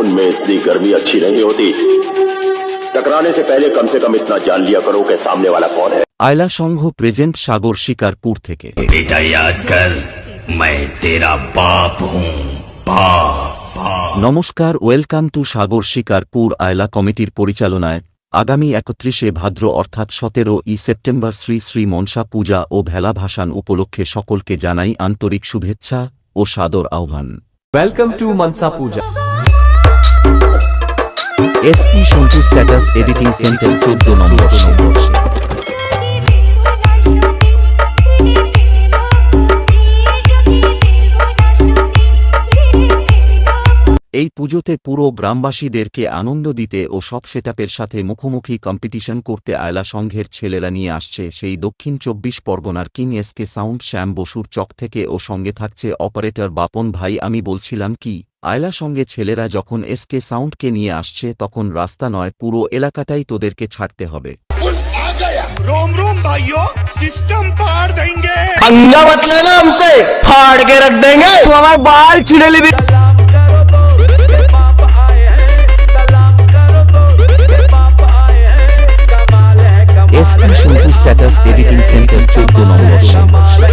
खून में इतनी गर्मी अच्छी नहीं होती। टकराने से पहले कम से कम इतना जान लिया करो कि सामने वाला कौन है। आयला संघ प्रेजेंट सागर शिकारपुर থেকে। बेटा याद कर, मैं तेरा बाप हूँ, बाप। নমস্কার, ওয়েলকাম টু সাগর শিকারপুর। আয়লা কমিটির পরিচালনায় আগামী 31শে ভাদ্র অর্থাৎ 17ই সেপ্টেম্বর শ্রী শ্রী মনসা পূজা ও ভেলা ভাসান উপলক্ষে সকলকে জানাই আন্তরিক শুভেচ্ছা ও সাদর আহ্বান। Welcome to Mansa Puja. SP Santu status editing centre 14 নম্বর সংঘর্ষে। এই পুজোতে পুরো গ্রামবাসীদেরকে আনন্দ দিতে ও সব সেটআপের সাথে মুখোমুখি কম্পিটিশন করতে আয়লা সংঘের ছেলেরা নিয়ে আসছে সেই দক্ষিণ 24 পরগনার কিং এসকে সাউন্ড শ্যাম বসুর চক থেকে ও সঙ্গে থাকছে অপারেটর বাপন ভাই। আমি বলছিলাম কি, আয়লা সঙ্গে ছেলেরা যখন এসকে সাউন্ডকে নিয়ে আসছে তখন রাস্তা নয়, পুরো এলাকাটাই তোদেরকে ছাড়তে হবে। रोम रोम भाइयों, सिस्टम पार देंगे। पंगा मत लेना हमसे, फाड़ के रख देंगे। तू हमारे बाल छिड़े ले भी। SP Santu status editing centre 14 নম্বর সংঘর্ষে।